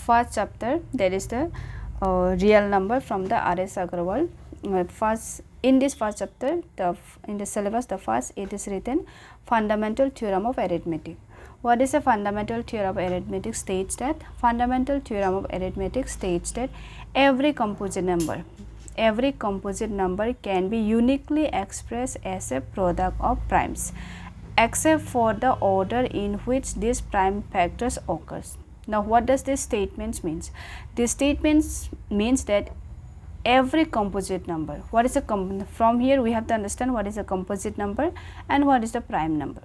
first chapter, that is the real number from the R.S. Aggarwal. In this first chapter, in the syllabus, the first it is written fundamental theorem of arithmetic. What is a fundamental theorem of arithmetic? States that fundamental theorem of arithmetic states that every composite number can be uniquely expressed as a product of primes, except for the order in which these prime factors occurs. Now, what does this statement means? This statement means that every composite number, from here we have to understand what is a composite number and what is the prime number.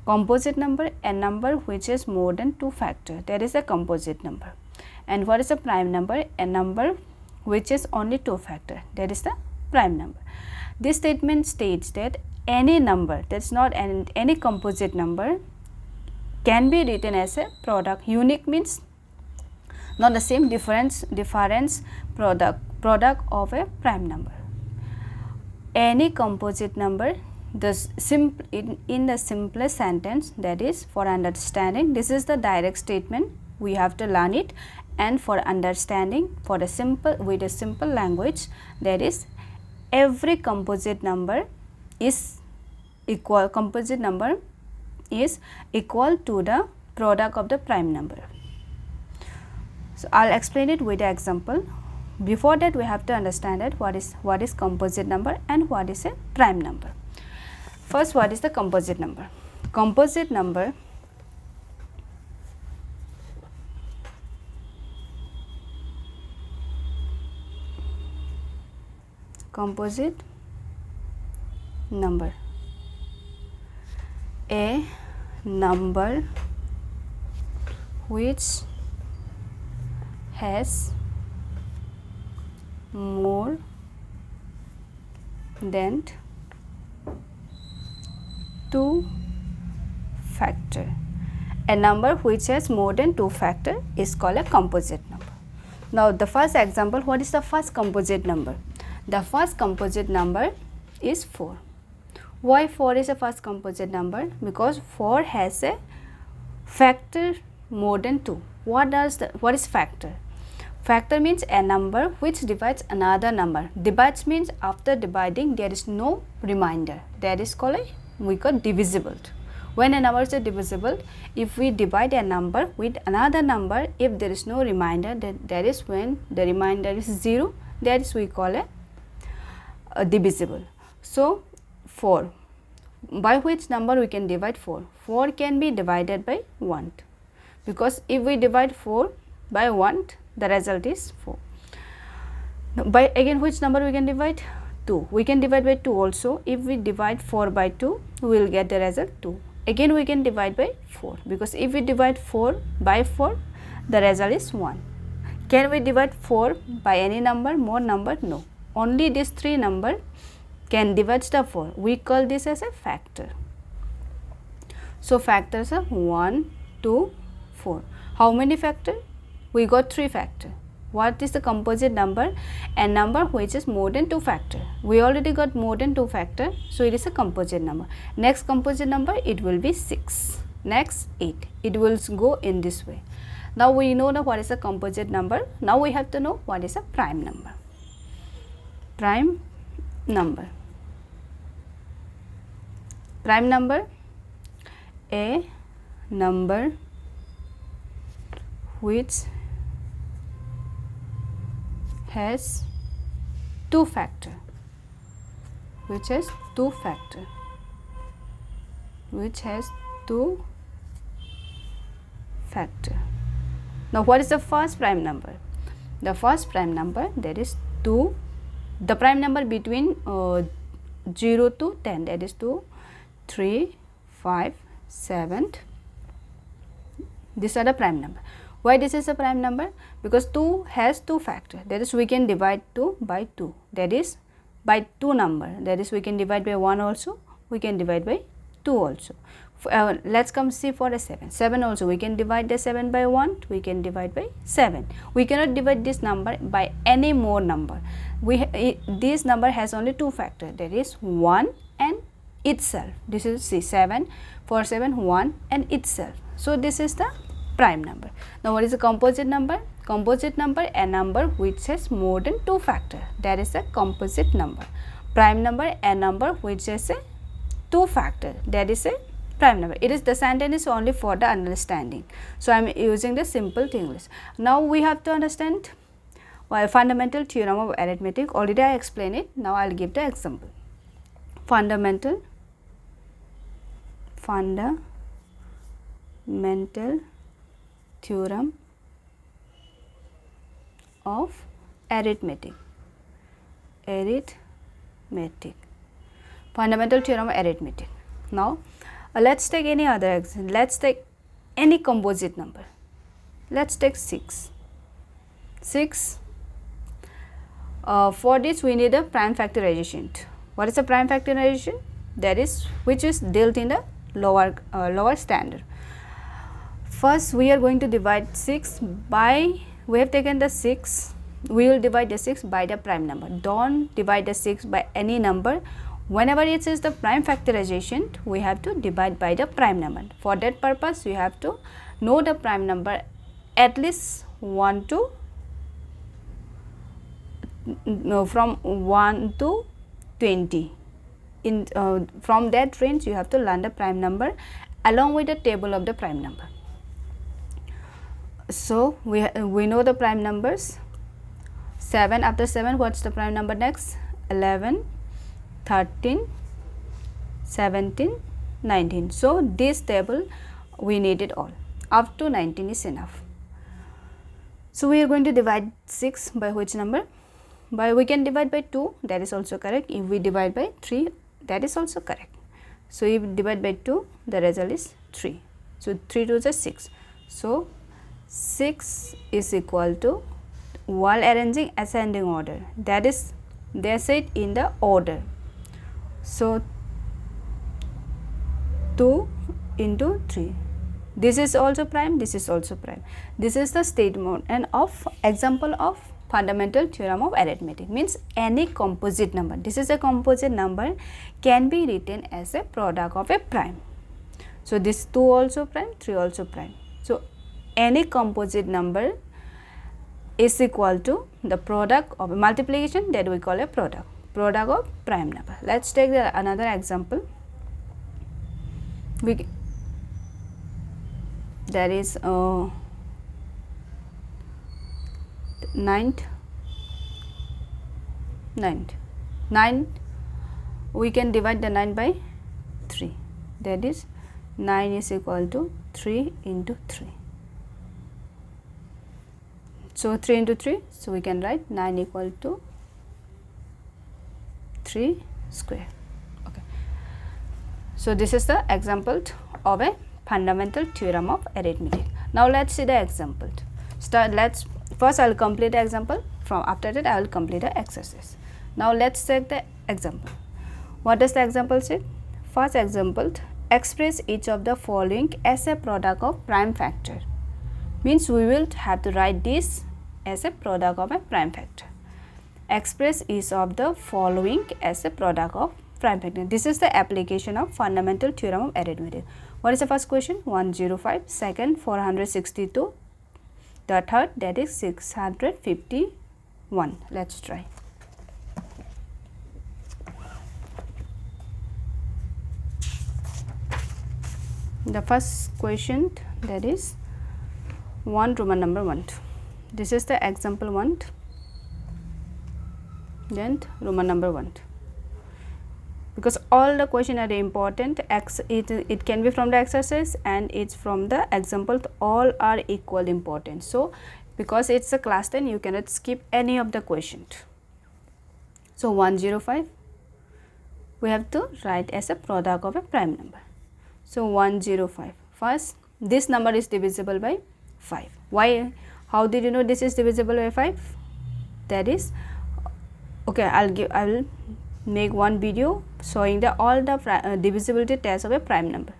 Composite number, a number which is more than 2 factors, that is a composite number. And what is a prime number? A number which is only 2 factors, that is the prime number. This statement states that any number, that's not any composite number, can be written as a product. Unique means not the same, difference product of a prime number. Any composite number, in the simplest sentence, that is for understanding, this is the direct statement, we have to learn it, and for understanding, with a simple language, that is every composite number is equal to the product of the prime number. So I'll explain it with an example. Before that, we have to understand that what is composite number and what is a prime number. First, what is the composite number? Composite number a number which has more than 2 factor. A number which has more than 2 factor is called a composite number. Now, the first example, what is the first composite number? The first composite number is 4. Why 4 is the first composite number? Because 4 has a factor more than 2. What is factor? Factor means a number which divides another number. Divides means after dividing there is no remainder. That is called we call divisible. When a number is divisible, if we divide a number with another number, if there is no remainder, that is when the remainder is 0, that is we call a divisible. So 4, by which number we can divide 4? 4 can be divided by 1, because if we divide 4 by 1, the result is 4. By again, which number we can divide? 2. We can divide by 2 also. If we divide 4 by 2, we will get the result 2. Again, we can divide by 4, because if we divide 4 by 4, the result is 1. Can we divide 4 by any number, more number? No. Only these 3 number can divide the 4. We call this as a factor. So factors are 1, 2, 4. How many factors? We got 3 factors. What is the composite number? A number which is more than 2 factors. We already got more than 2 factors, so it is a composite number. Next composite number, it will be 6. Next 8. It will go in this way. Now we know what is a composite number. Now we have to know what is a prime number. Prime number. Prime number, a number which has 2 factor, which has 2 factor. Now, what is the first prime number? The first prime number, that is 2, the prime number between 0 to 10, that is 2, 3, 5, 7. These are the prime number. Why this is a prime number? Because 2 has 2 factors, that is we can divide 2 by 2, that is by 2 number, that is we can divide by 1 also, we can divide by 2 also. Let's come see for a 7. 7 also we can divide the 7 by 1, we can divide by 7. We cannot divide this number by any more number. This number has only 2 factors, that is 1 and itself. This is 7, for 7, 1 and itself. So this is the prime number. Now what is a composite number? Composite number, a number which has more than 2 factors, that is a composite number. Prime number, a number which has a 2 factors, that is a prime number. It is, the sentence is only for the understanding. So I am using the simple English. Now we have to understand fundamental theorem of arithmetic. Already I explained it. Now I will give the example. Fundamental theorem of arithmetic. Fundamental theorem of arithmetic. Now let's take any other example. Let's take any composite number. Let's take 6. For this we need a prime factorization. What is a prime factorization? That is which is dealt in the lower standard. First we are going to divide 6 by, we have taken the 6, we will divide the 6 by the prime number. Don't divide the 6 by any number. Whenever it is the prime factorization, we have to divide by the prime number. For that purpose, you have to know the prime number at least 1 to from 1 to 20. From that range, you have to learn the prime number along with the table of the prime number. So we know the prime numbers. 7, after 7, what's the prime number next? 11, 13, 17, 19. So this table we need it all. Up to 19 is enough. So we are going to divide 6 by which number? We can divide by 2, that is also correct. If we divide by 3, that is also correct. So if we divide by 2, the result is 3. So 3 2 is 6. So 6 is equal to, while arranging ascending order, that is they said in the order. So 2 into 3. This is also prime, this is also prime. This is the statement and of example of fundamental theorem of arithmetic. Means any composite number, this is a composite number, can be written as a product of a prime. So this 2 also prime, 3 also prime. So any composite number is equal to the product of a multiplication, that we call a product of prime number. Let's take another example. There is 9, we can divide the 9 by 3, that is 9 is equal to 3 into 3. So 3 into 3, so we can write 9 equal to 3 square. Okay. So this is the example of a fundamental theorem of arithmetic. Now let's see the example. First I will complete the example. After that I will complete the exercise. Now let's take the example. What does the example say? First example, express each of the following as a product of prime factor. Means we will have to write this as a product of a prime factor. Express each of the following as a product of prime factor. This is the application of fundamental theorem of arithmetic. What is the first question? 105, second 462, the third that is 651. Let's try. The first question, that is 1 Roman number 1. This is the example 1, then Roman number 1. Because all the question are important, it can be from the exercise and it's from the example, all are equal important. So because it's a class 10, you cannot skip any of the questions. So 105 we have to write as a product of a prime number. So 105, first this number is divisible by 5. Why? How did you know this is divisible by 5? That is, okay, I will make one video showing all the divisibility tests of a prime number.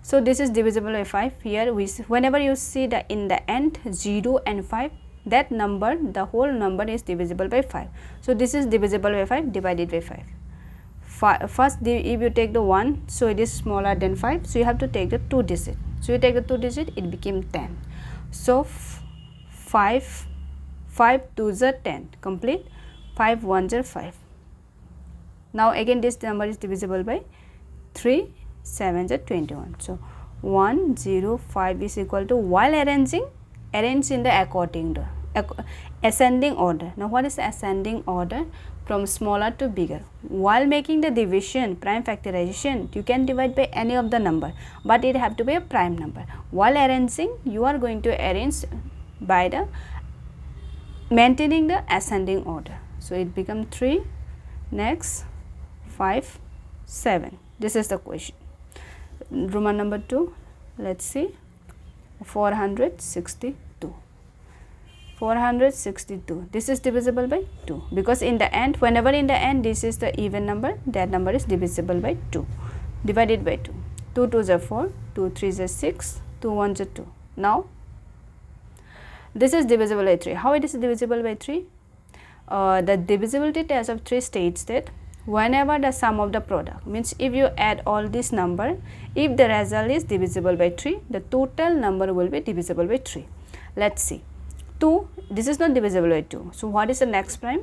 So this is divisible by 5. Here whenever you see the in the end 0 and 5, that number, the whole number is divisible by 5. So this is divisible by 5 divided by 5. first if you take the 1, so it is smaller than 5, so you have to take the 2 digit. So you take the 2 digit, it became 10. So 5 2s are 10, complete. 5 1s are 5. Now again this number is divisible by 3, 7s are 21. So 1 0 5 is equal to, while arrange in the ascending order. Now what is ascending order? From smaller to bigger. While making the division, prime factorization, you can divide by any of the number, but it have to be a prime number. While arranging, you are going to arrange by the maintaining the ascending order. So it become 3, next 5, 7. This is the question. Roman number 2, let's see, 462. 462, this is divisible by 2, because in the end, whenever in the end this is the even number, that number is divisible by 2, divided by 2. 2 2s are 4, 2 3s are 6, 2 1s are 2. Now this is divisible by 3. How it is divisible by 3? The divisibility test of 3 states that whenever the sum of the product, means if you add all this number, if the result is divisible by 3, the total number will be divisible by 3. Let's see. 2, this is not divisible by 2. So what is the next prime?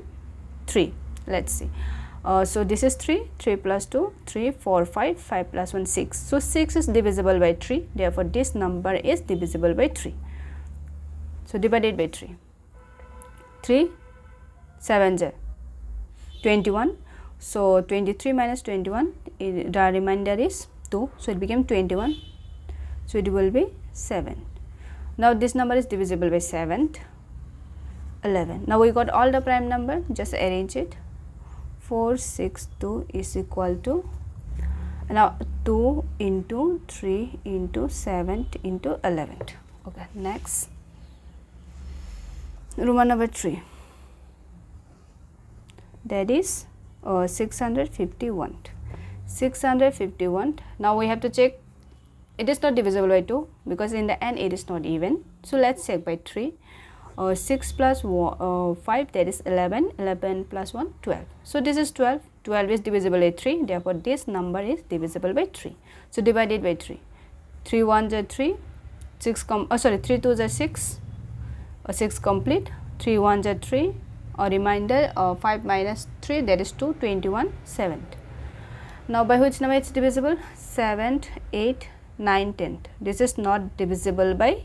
3. Let's see. So this is 3, 3 plus 2, 3, 4, 5, 5 plus 1, 6. So 6 is divisible by 3. Therefore, this number is divisible by 3. So divided by 3. 3 7s are 21. So 23 minus 21, the remainder is 2. So it became 21. So it will be 7. Now this number is divisible by 7, 11. Now we got all the prime number, just arrange it. 462 is equal to, now 2 into 3 into 7 into 11. Okay, next. Roman number 3, that is 651. 651. Now we have to check. It is not divisible by 2, because in the end it is not even. So let's check by 3. 6 plus 5, that is 11. 11 plus 1, 12. So this is 12. 12 is divisible by 3. Therefore this number is divisible by 3. So divided by 3. 3 1s are 3. 3 2s are 6. 6 complete. 3 1s are 3. A remainder 5 minus 3, that is 2. 21 7. Now by which number it is divisible? 7, 8, 9, 10. This is not divisible by,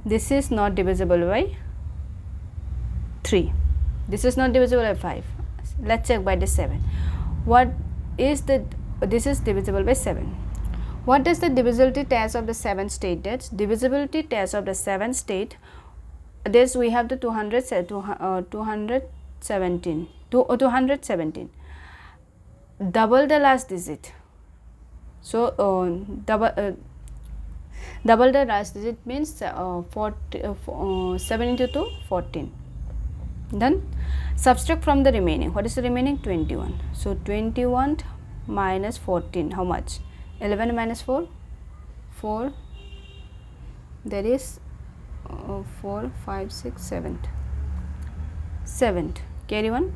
this is not divisible by 3. This is not divisible by 5. Let's check by the 7. What is the, this is divisible by 7. What is the divisibility test of the 7 state? That's divisibility test of the 7 state. This we have the 217. Double the last digit. So double the last digit means 7 into 2, 14. Then subtract from the remaining. What is the remaining? 21. So 21 minus 14, how much? 11 minus 4, 4. That is 4, 5, 6, 7. 7. Carry 1.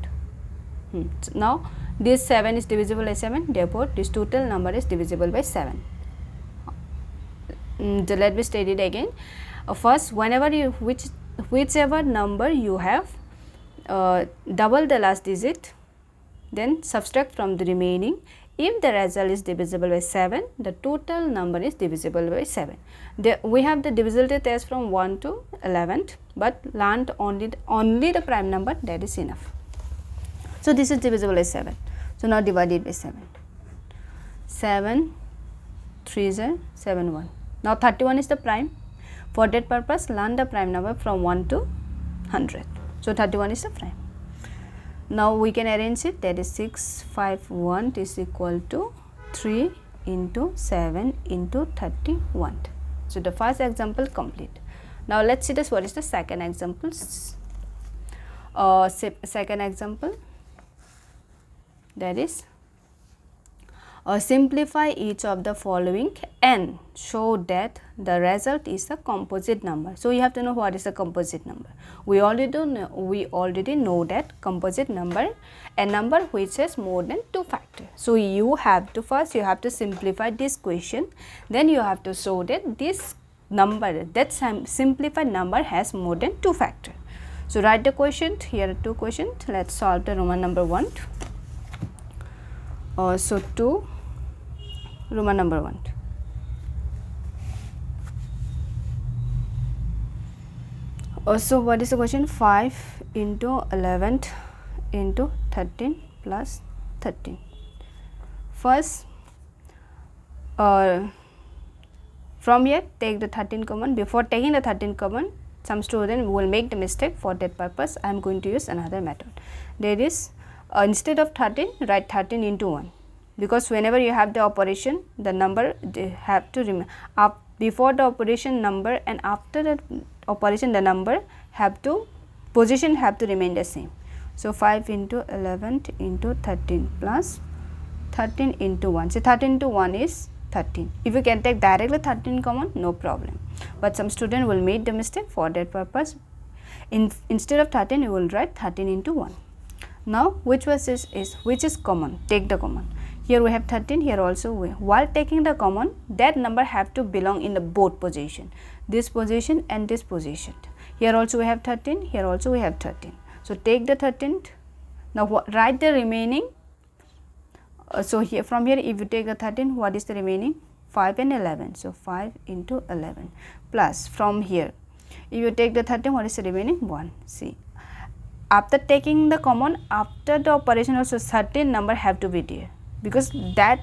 Now this 7 is divisible by 7. Therefore this total number is divisible by 7. So let me state it again. First, whenever you whichever number you have, double the last digit, then subtract from the remaining. If the result is divisible by 7, the total number is divisible by 7. We have the divisibility test from 1 to 11, but learned only the prime number, that is enough. So this is divisible by 7. So now divided by 7. 7 3s are 7 1. Now 31 is the prime. For that purpose, learn the prime number from 1 to 100. So 31 is the prime. Now we can arrange it, that is 651 is equal to 3 into 7 into 31. So the first example complete. Now let's see this, what is the second example. Second example, that is Simplify each of the following and show that the result is a composite number. So you have to know what is a composite number. We already know that composite number, a number which has more than 2 factors. So you have to simplify this question, then you have to show that this number, that simplified number has more than 2 factors. So write the question. Here are 2 questions. Let's solve the Roman number 1. So 2 Roman number 1. So what is the question? 5 into 11 into 13 plus 13. First, from here take the 13 common. Before taking the 13 common, some student will make the mistake. For that purpose, I am going to use another method. There is instead of 13, write 13 into 1, because whenever you have the operation, the number they have to remain up before the operation number, and after the operation the number position have to remain the same. So 5 into 11 into 13 plus 13 into 1. So 13 into 1 is 13. If you can take directly 13 common, no problem, but some student will make the mistake. For that purpose, instead of 13 you will write 13 into 1. Now which is common? Take the common. Here we have 13, here also while taking the common, that number have to belong in the both position, this position and this position. Here also we have 13, here also we have 13. So take the 13th. Now write the remaining. So here from here, if you take the 13, what is the remaining? 5 and 11. So 5 into 11 plus from here, if you take the 13, what is the remaining? 1. See, after taking the common, after the operation also certain number have to be there, because that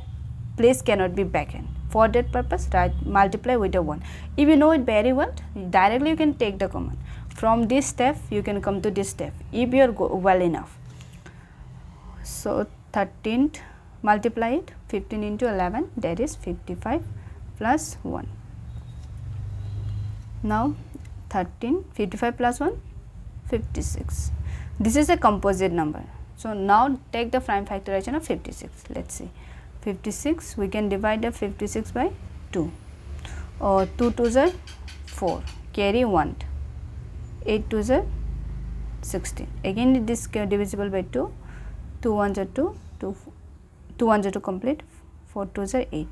place cannot be backend. For that purpose, multiply with a 1. If you know it very well, directly you can take the common. From this step you can come to this step if you are well enough. So 13th, multiply it, 15 into 11, that is 55 plus 1. Now 13, 55 plus 1, 56. This is a composite number. So now take the prime factorization of 56. Let's see, 56, we can divide the 56 by 2. 2 2s are 4, carry 1, 8 2s are 16. Again this divisible by 2, 2 1s are 2, 2 1s are 2 complete, 4 2s are 8.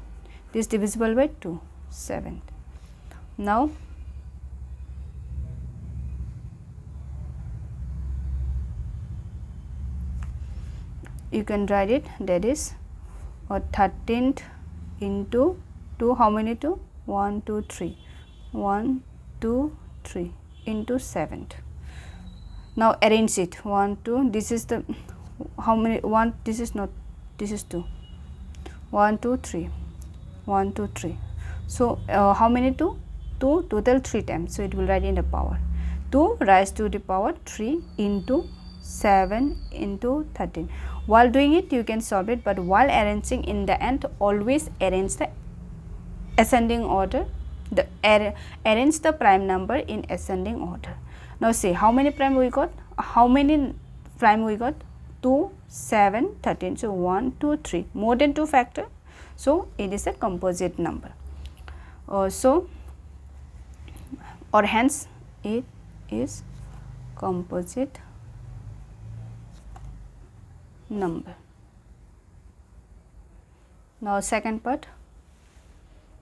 This divisible by 2, 7. Now you can write it, that is 13th into 2, how many 2? 1 2 3, 1 2 3 into 7th. Now arrange it, 1 2, this is the how many 1, this is not, this is 2, 1 2 3, 1 2 3. So how many 2? 2 total 3 times, so it will write in the power 2 raised to the power 3 into 7 into 13. While doing it you can solve it, but while arranging in the end, always arrange the ascending order, arrange the prime number in ascending order. Now say how many prime we got? 2, 7, 13. So 1 2 3, more than 2 factor, so it is a composite number. Hence it is composite number. Now second part,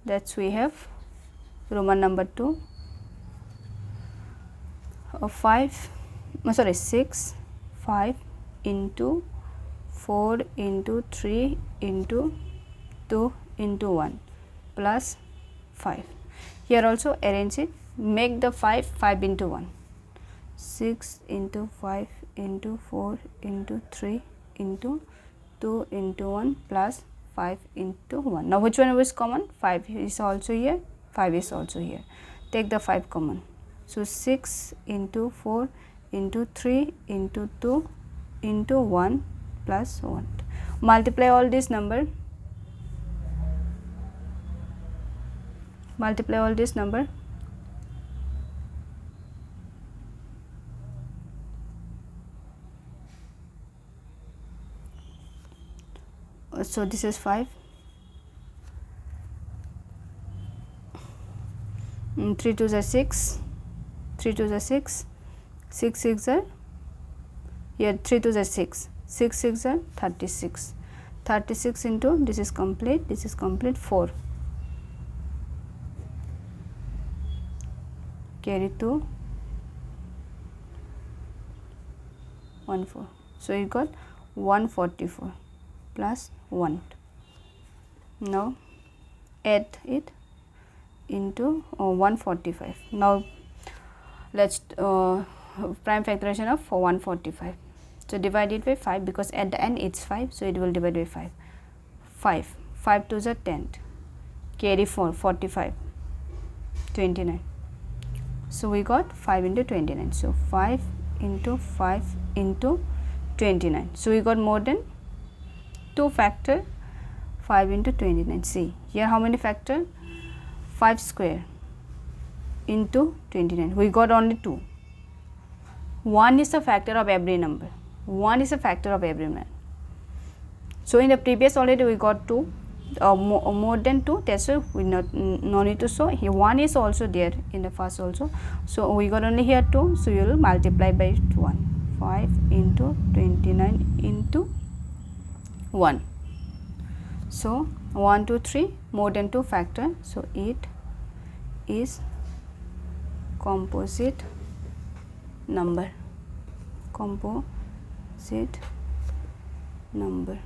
that's we have Roman number 2, 6 5 into 4 into 3 into 2 into 1 plus 5. Here also arrange it, make the 5 into 1, 6 into 5 into 4 into 3 into 2 into 1 plus 5 into 1. Now which one is common? 5 is also here, 5 is also here. Take the 5 common. So 6 into 4 into 3 into 2 into 1 plus 1. Multiply all this number. Multiply all this number. So this is 5, 3 2s are 6, 3 2s are 6, 6 6 are, here 3 2s are 6, 6 6 are 36, 36 into, this is complete 4, carry to 1 4. So you got 144 plus 1. Now add it into 145. Now let's prime factorization of 145. So divide it by 5 because at the end it's 5, so it will divide by 5. 5 2s are 10, carry 4, 45, 29. So we got 5 into 29. So 5 into 5 into 29. So we got more than 2 factor 5 into 29. See here how many factor? 5 square into 29. We got only 2. 1 is a factor of every number. 1 is a factor of every number. So in the previous already we got 2, more than 2. That's why we no need to show. Here 1 is also there in the first also. So we got only here 2. So you will multiply by 1. 5 into 29 into 1. So 1 2 3 more than 2 factor. So it is composite number. Composite number.